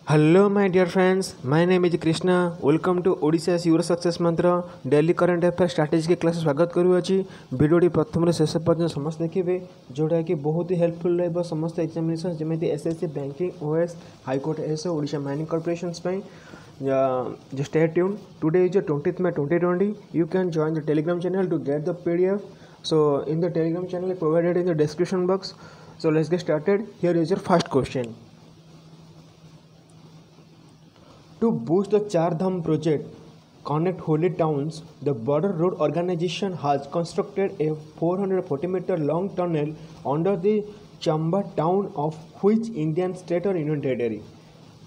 Hello, my dear friends. My name is Krishna. Welcome to Odisha's Your Success Mantra. Daily current affairs strategy के class स्वागत करूँगी भिडियोटी प्रथम शेष पर्यटन समस्त देखिए जोटा कि बहुत ही हेल्पफुल रहा समस्त एग्जामिनेशन जमी SSC banking OS high court SO Odisha mining corporations just stay tuned. Today is the 20th May 2020. You can join the Telegram channel to get the PDF. So in the Telegram channel provided in the description box. So let's get started. Here is your first question. To boost the Char Dham project, connect holy towns, the Border Road Organization has constructed a 440-meter long tunnel under the Chamba town of which Indian state or union territory?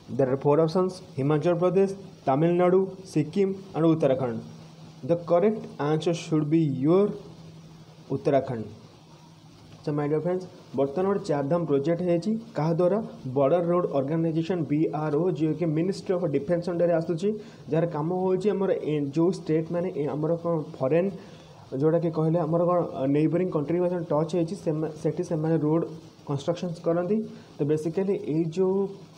There are four options: Himachal Pradesh, Tamil Nadu, Sikkim and Uttarakhand. The correct answer should be your Uttarakhand. So my dear friends, बर्तमान Chardham project है क्या द्वारा border road organisation BRO जो कि ministry of defence under आसूची जार कम होमर जो स्टेट माने आमर कौन फॉरेन जोटा कि कहले आमर कौन नेबरिंग कंट्री में टच होती रोड कंस्ट्रक्शन करती तो बेसिकली ये जो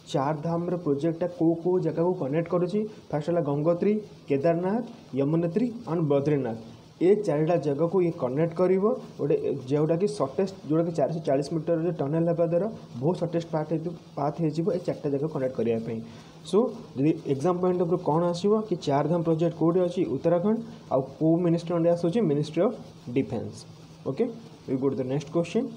चारधाम प्रोजेक्टा को जगह को कनेक्ट करुँची फास्ट है गंगोत्री केदारनाथ यमुनोत्री एंड बद्रीनाथ ये चारिटा जगह को ये कनेक्ट कर गोटे जोटा कि सर्टेस्ट जोटा कि 440 मीटर जो टनल होगा द्वारा बहुत सर्टेस्ट पाथ हो चार्टा जगह कनेक्ट करने सो यदि एग्जाम पॉइंट ऑफ कौन आसो कि चारधाम प्रोजेक्ट कौटे अच्छी उत्तराखंड आउ को मिनिस्ट्री अंडर आसूँ ministry of defence. Okay we go to the next question.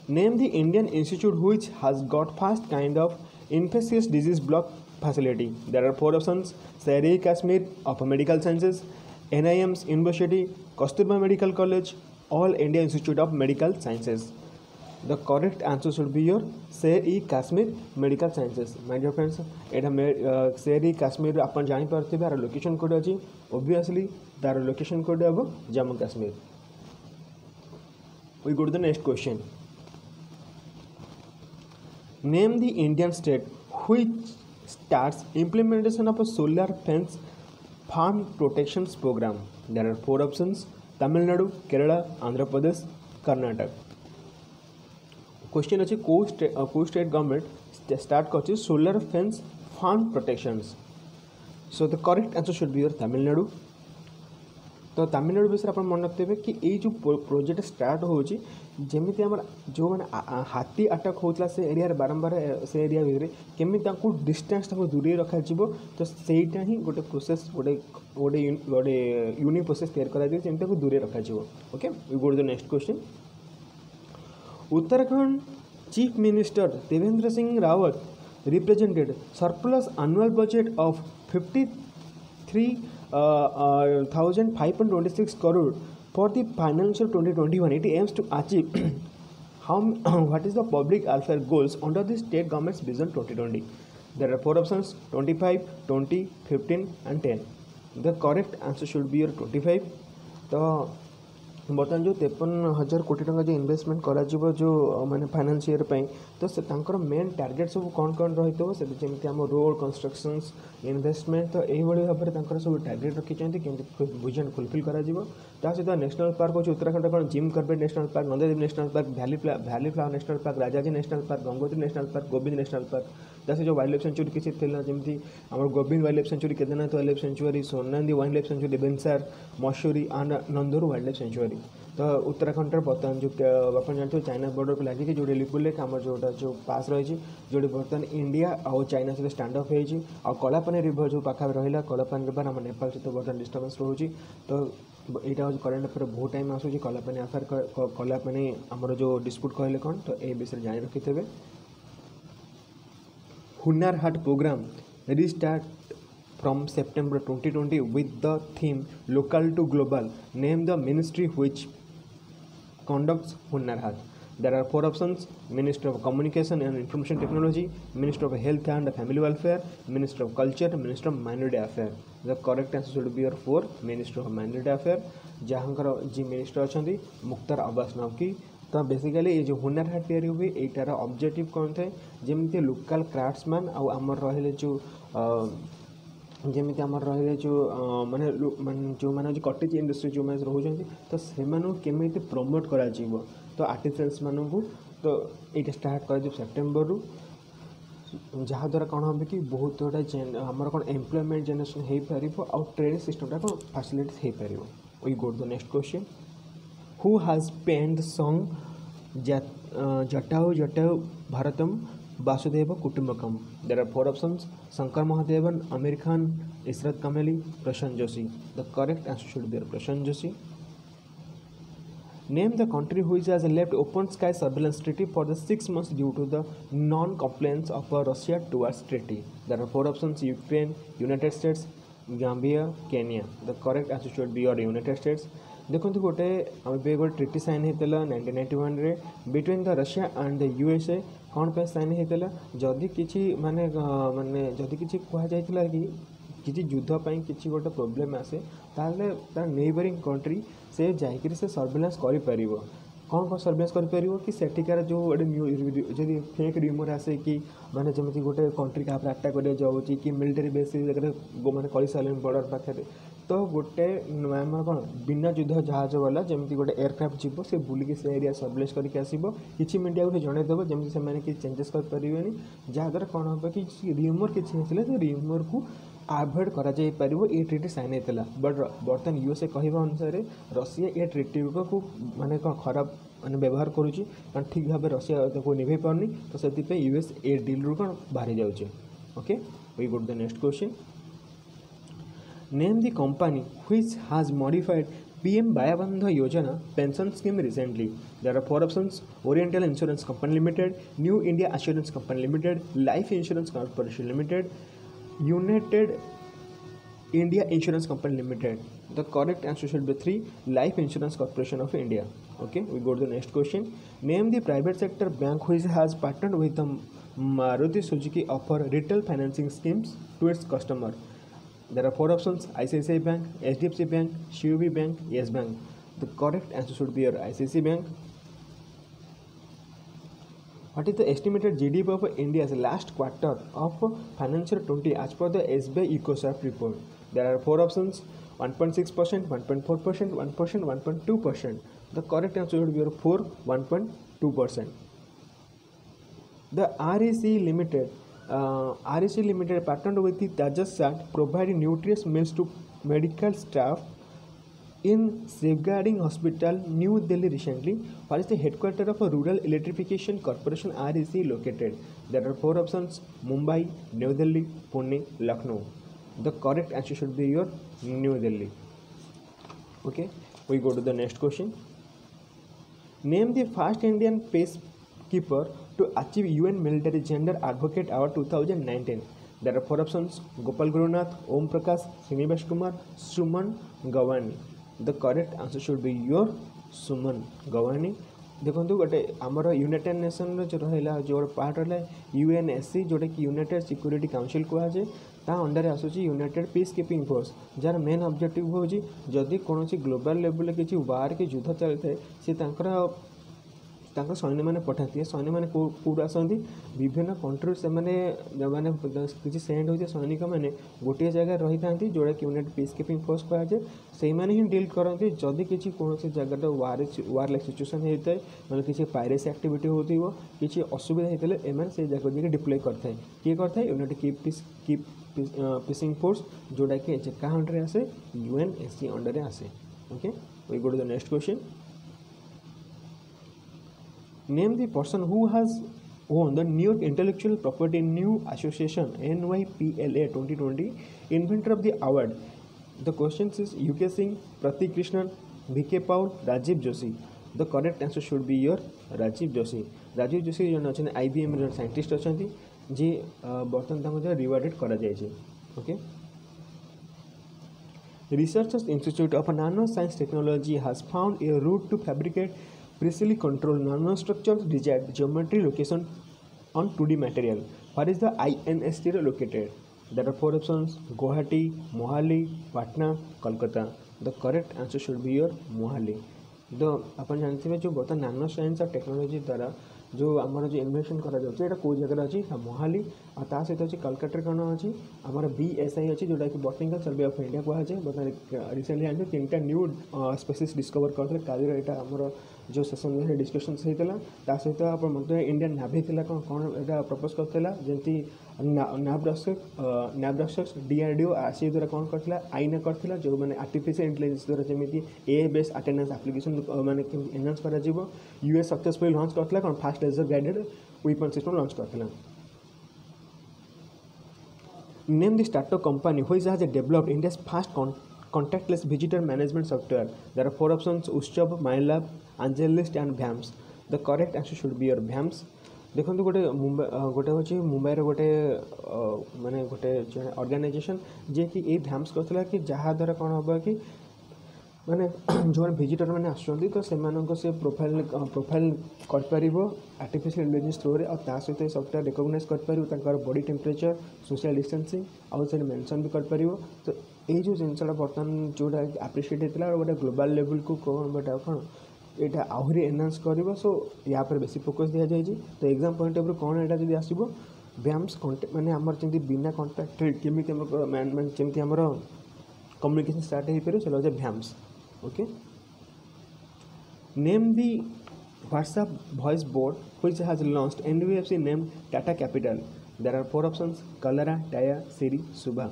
Name the Indian institute which has got fast kind of infectious disease block facility. There are four options: Sher-i-Kashmir of medical sciences, NIM's University, Kasturba Medical College, All India Institute of Medical Sciences. The correct answer should be your शेर-ई-कश्मीर Medical Sciences. My dear friends, यहाँ शेर-ई-कश्मीर आप जापर यार location code अच्छी obviously तार location code हम Jammu Kashmir. We go to the next question. Name the Indian state which starts implementation of a solar fence farm protections program. There are four options: Tamil Nadu, Kerala, Andhra Pradesh, Karnataka. Question अच्छी को state government start कर solar fence farm protections. So the correct answer should be your Tamil Nadu. तो तमिलनाडु विषय आप मन रखते कि ये जो प्रोजेक्ट स्टार्ट होची जमी आम जो मैंने हाथी अटैक होता से एरिया बारंबार से एरिया भितर केमी डिस्टेंस दूरे रखा तो सहीटा ही गोटे प्रोसेस गोटे गोटे गोटे यूनिक प्रोसेस तैयार कर दूरे रखा. Okay we go to the next question. Uttarakhand chief minister Devendra Singh Rawat represented surplus annual budget of 53,526 crore for the financial 2021. It aims to achieve what is the public welfare goals under the state government's vision 2020. There are four options: 25, 20, 15 and 10. The correct answer should be your 25. तो बर्तमान जो 53,000 कोटी टंका जो investment करा जो माने finance year तो से तांकर मेन टार्गेट सब कौन कौन रही से जमी आम रोड कंस्ट्रक्शंस इन्वेस्टमेंट तो यही भाव में सब टार्गेट रखी केमती विजन फुलफिल करा सहित नेशनल पार्क अच्छे उत्तराखंड कौन Jim Corbett national park, Nandadevi national park, valley flower national park, Rajaji national park, Gangotri national park, Govind national park. जैसे जो वाइल्ड लाइफ सेंचुरी किसी जमी आम Govind wildlife sanctuary, Kedarnath wildlife sanctuary, Sonanadi wildlife sanctuary, Binsar, Mussoorie and Nandhaur wildlife sanctuary. तो उत्तराखंड बर्तमान जो आप जानते हो चाइना बॉर्डर को लगी जो लिपुल लेक आम जोटा जो पास रही जो बर्तमान इंडिया और चाइना सहित स्टैंड अप हो कलापानी रिवर जो पाखा रहा कलापानी रिवर आम नेपाल सहित बर्तमान डिस्टर्बेंस रोचे. तो यहाँ हूँ करेन्ट अफेयर बहुत टाइम आसूँ कलापानी अफेयर कलापानी आमर जो डिस्प्यूट कहले कौन तो ये विषय जानी रखिथे. हुन्नार हाट programme restart from September 2020 with the theme local to global. Name the ministry which conducts Hunnar Haat. There are four options: Ministry of Communication and Information Technology, Ministry of Health and Family Welfare, Ministry of Culture, Ministry of Minority Affairs. The correct answer should be your 4 Ministry of Minority Affairs. जहाँकर जी minister अच्छा मुख्तार अब्बास नकवी. तो basically ये जो हुनर हाट तैयारी हुए यार objective कौन थे जमी लोकल क्राफ्ट्समैन आमर रही जो जमी आम रही जो माने जो मैंने कटेज इंडस्ट्री जो मैंने रोचे तो से केमी प्रमोट कर तो आर्टिफिशियल्स मानू तो ये स्टार्ट कर सेप्टेम्बर जहाँद्वारा कौन हम कि बहुत गुड़ा आमर कौन एम्प्लॉयमेंट जनरेशन हो पार आउ ट्रेनिंग सिस्टमटा कौन फैसिलिटीज हो पार. We go to the next question. Who has pen the song Jatayu Jatayu Bharatam Vasudeva Kutumbakam. There are four options. Shankar Mahadevan, Aamir Khan, Ishrat Kameli, Prashant Joshi. The correct answer should be Prashant Joshi. Name the country which has left open sky surveillance treaty for the 6 months due to the non-compliance of Russia towards treaty. There are four options: Ukraine, United States, Gambia, Kenya. The correct answer should be your United States. देखो गोटे गोटे treaty sign होता 1991 रे between the Russia and the USA. कौन पे sign होता जदि किसी माने माने जदि किसी कह जाइतिला कि किसी युद्ध पाई किसी गोटे प्रोब्लेम आसे ताले तार नेबरिंग कंट्री से जाइकरी से सर्वेलेंस करि परिबो. कौन कौन सर्वेलेंस करि परिबो कि सेठिकार जो गोटे जदि फेक र्यूमर आसे कि माने जमती गोटे कंट्री का अटैक कर जाऊँगी कि मिलिटरी बेस जगह मैंने कर सारे बॉर्डर पाखे तो गोटे आम कौन बिना युद्ध जहाज वाला जमी गोटे एयरक्राफ्ट जीव से बुलिकी से एरिया सर्वेलेंस करके आसो किसी मीडिया को जनईदेव जमी से किसी चेंजेस करें जहाद्वारा कौन हम कि र्यूमर किसी होता है र्यूमर को आभोड कर ये ट्रिटी साइन होता. बट बर्तमान यूएसए कहवा अनुसार रशिया ये ट्रिटी को माने कौन खराब माने व्यवहार करुच्ची कारण ठीक भाव रशिया को निभे पारनी तो से यूएस ए डील रू कौन बाहरी जाऊे. Okay we go to the next question. Name the company which has modified PM Bhaya Bandha Yojana pension scheme recently. There are four options: Oriental Insurance Company Limited, New India Assurance Company Limited, Life Insurance Corporation Limited, United India Insurance Company Limited. The correct answer should be 3, Life Insurance Corporation of India. Okay, we go to the next question. Name the private sector bank which has partnered with the Maruti Suzuki offer retail financing schemes to its customer. There are four options: ICICI Bank, HDFC Bank, CUB Bank, Yes Bank. The correct answer should be your ICICI Bank. What is the estimated GDP of India's last quarter of financial 20 as per the SBI EcoSoft report? There are four options: 1.6%, 1.4%, 1%, 1.2%. The correct answer should be your 4, 1.2%. The REC Limited partnered with the Tajasat providing nutritious meals to medical staff in Safeguarding Hospital, New Delhi recently. What is the headquarters of a Rural Electrification Corporation REC located? There are four options: Mumbai, New Delhi, Pune, Lucknow. The correct answer should be your New Delhi. Okay, we go to the next question. Name the first Indian peacekeeper to achieve UN Military Gender Advocate Award 2019. There are four options: Gopal Gurunath, Om Prakash, Srinivas Kumar, Suman Gawani. The correct answer should be your Suman Gawani. देखो गोटे आमर United nation जो रहा जो part रहा UNSC जोटा कि United security council कहुए ता अंडर आसूसी यूनाइटेड पीस कीपिंग फोर्स जार मेन ऑब्जेक्टिव हो जदि कौन ग्लोबल लेवल किसी वार कि युद्ध चलता है सी सैन्य मैंने पठाती सैन्य मैंने कौट आसती विभिन्न कंट्री से मैंने किसी सेंड होते सैनिक मैंने गोटे जगह रही था जोड़ा कि यूनाइटेड पीस कीपिंग फोर्स कहुए से मैंने ही डील करती जदि किसी कौन जगह वार लाइक सिचुएसन होता है मतलब किसी पायरेसी एक्टिविटी होती किसी असुविधा होता है एम से जगह डिप्लॉय करता किए करता यूनाइटेड पीसिंग फोर्स जोड़ा कि क्या अंडर आसे UNSC अंडर आसे. Okay we go to the next question. Name the person who has won the New York Intellectual Property New Association NYPLA 2020 Inventor of the Award. The question is UK Singh, Pratik Krishnan, VK Paul, Rajiv Joshi. The correct answer should be your Rajiv Joshi. Rajiv Joshi जो IBM scientist अच्छा जी बर्तमान rewarded करा जाए. Okay Researchers Institute of Nanoscience Technology has found a route to fabricate precisely controlled nanostructures desired geometry location on 2D material. Where is the INST located? There are four options: Guwahati, Mohali, Patna, Kolkata. The correct answer should be your Mohali. तो अपन जानते हैं जो बता नानो science और technology द्वारा जो आमर जो इन्वेंशन करा जाउछ एटा को जगह अछि मोहाली आ ता सहित अछि कलकत्ता कोन अछि आमर BSI अछि जोटा कि बॉटनिकल सर्वे ऑफ इंडिया को अछि बता रिसेंटली आनि तीनटा न्यू स्पीसीज डिस्कवर करथले कालीर एटा आमर जो सेशन में डिस्कशन होता ता सहित आप इंडियन नाभी थी कौन कौन यहाँ प्रपोज करता जमी नाब्रक्स DRDO आरसी द्वारा कौन करता आईना करता जो मैंने आर्टिफिशियल इंटेलिजेंस द्वारा जमी AI बेस्ड अटेंडेंस एप्लिकेशन मैंने एनहांस कर US सक्सेसफुली लॉन्च करता कौन fast laser guided weapon system launch करता Name the startup company which has developed India's fast contactless visitor management software. There are 4 options: Ushab, MyLab, AngelList and VAMS. The correct answer should be your VAMS. देखो गोटे मुंबई गोटे हूँ मुंबई गोटे माने गोटे organisation जे कि ये भ्याम्स करता कि जहाँ द्वारा कौन हम कि माने जो विजिटर मैंने आसुँच तो से प्रोफाइल कर आर्टिफिशियल इंटेलिजेंस थ्रू और सहित सफ्टवेयर रिकग्नाइज कर बॉडी टेम्परेचर सोशल डिस्टेंसिंग आउ से मेंशन भी कर तो ये जो जिनसा बर्तमान जोटा एप्रिशिएट होता है गोटे ग्लोबल लेवल को कौन गोटे कौन यहाँ आहरी एनहांस कर सो या पर बेसी फोकस दि जाए तो एग्जाम पॉइंट ऑफ व्यू कौन यहाँ जब आसो VAMS माने आमर जमी बिना कॉन्टैक्ट केमी जमी आमर कम्युनिकेशन स्टार्ट हो पारे चलो VAMS okay name the WhatsApp voice board which has launched NBFC named Tata Capital. There are 4 options: Kalera, Taya, Siri, Subha.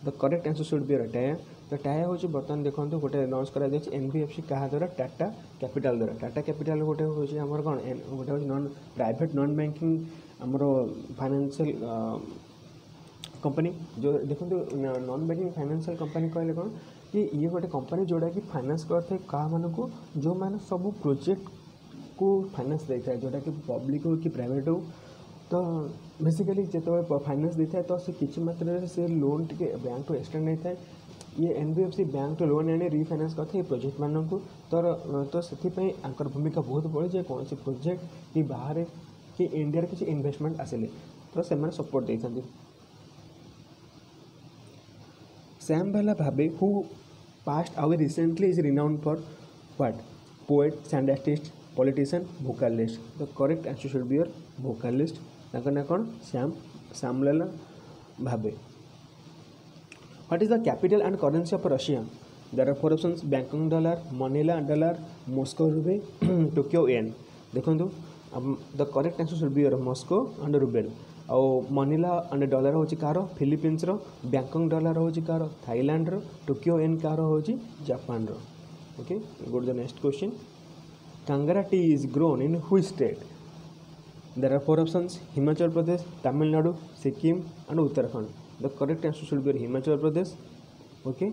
The correct answer should be Taya. तो टाया हूँ बर्तमान देखो गोटे लॉन्च कर NBFC क्या द्वारा टाटा कैपिटल द्वारा टाटा कैपिटल गोटे हूँ आमर कौन गोटे हूँ नॉन प्राइवेट नॉन बैंकिंग आमर फाइनेंशियल कंपनी जो देखो नॉन बैंकिंग फाइनेंशियल कंपनी कहले कौन कि ये गोटे कंपनी जोड़ा कि फाइनेंस करते क्या मानक जो मैंने सब प्रोजेक्ट को फाइनेंस देता है जोटा कि पब्लिक हो कि प्राइवेट हो तो बेसिकली जो फाइनेंस देता है तो से किसी मात्रा से लोन टे बैंक टू एक्सटेंड नहीं था ये NBFC बैंक टू लोन आने रिफाइनान्स करते प्रोजेक्ट मानक तो से आंकर भूमिका बहुत बड़ी जे कौन सी प्रोजेक्ट कि बाहर कि इंडिया किसी इन्वेस्टमेंट आसिले तो से सपोर्ट देते सैम भाला Bhave who passed away recently is renowned for what poet sand artist politician vocalist the correct answer should be your vocalist ना कौन Shyamlal Bhave what is the capital and currency of Russia there are 4 options Bangkok dollar Manila dollar Moscow ruble Tokyo yen देखो the correct answer should be your Moscow and ruble आउ Manila and dollar हूँ कार Philippines Bangkok dollar हूँ कार Thailand Tokyo येन कार हूँ Japan okay go to the next question Kangra tea is grown in which state? There are 4 options: Himachal Pradesh, Tamil Nadu, Sikkim and Uttarakhand. The correct answer should be Himachal Pradesh. Okay.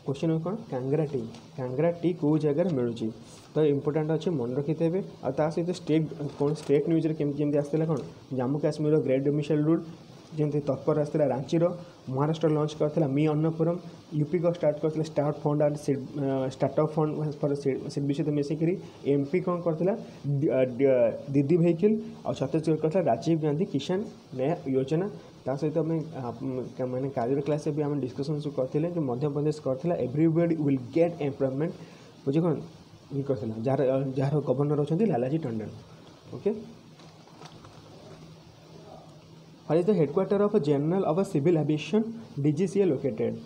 Question है कौन Kangra T कौ जगह मिलूँ तो important अच्छे मन रखी थे आ सहित स्टेट कौन स्टेट न्यूज केमती आसला कौन Jammu Kashmir great domicile rule जमी तत्पर आसला रांचीर महाराष्ट्र लॉन्च करता मी अन्नपुरम यूपी को स्टार्ट करते start fund and startup fund for seed विषय मिसिक MP कौन करता दीदी व्हीकल और छत्तीसगढ़ करता राजीव गांधी किसान नया योजना ता सहित मैंने कार्य क्लास भी आम डिस्कसन करते जो मध्य प्रदेश करता एवरीबडी विल गेट एम्प्लॉयमेंट बुझे कौन ये करता जार गवर्नर अच्छा Lalaji Tandon okay Where is the headquarter of a General of a Civil Aviation DGCA located?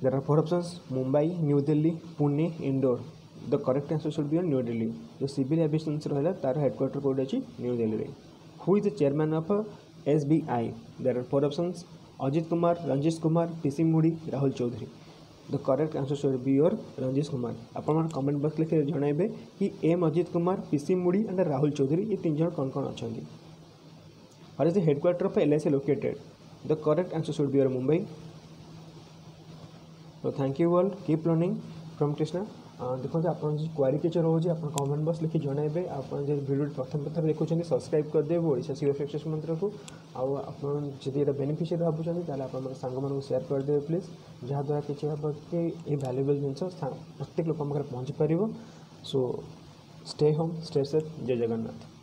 There are 4 options: Mumbai, New Delhi, Pune, Indore. The correct answer should be on New Delhi. जो Civil Aviation रहा तार headquarter code अच्छी New Delhi रे. Who is the chairman of SBI? There are 4 options: Ajit Kumar, Ranjish Kumar, PC Mudi, Rahul Chaudhary. The correct answer should be your Ranjish Kumar. आप comment box लिखे जनाइबे कि M Ajit Kumar, PC Mudi and Rahul Chaudhary ये 3 जन कौन अच्छा Where is the headquarter of LIC located? The correct answer should be your Mumbai. So thank you all. Keep learning from Krishna. देखो आप क्वारी किच रोचे आप कमेंट बॉक्स लिखि जनइबे आप वीडियो प्रथम प्रथम देखुं सब्सक्राइब करदेवे ओडिशा सीओ सक्सेस मंत्र को आदि ये बेनिफिशियरी भावुँ आप सांग मान शेयर करदेवे प्लीज जहाँद्वारा किसी हम कि ये वैल्यूएबल जिन प्रत्येक लोक पहुँची पार so stay home stay safe जय जगन्नाथ।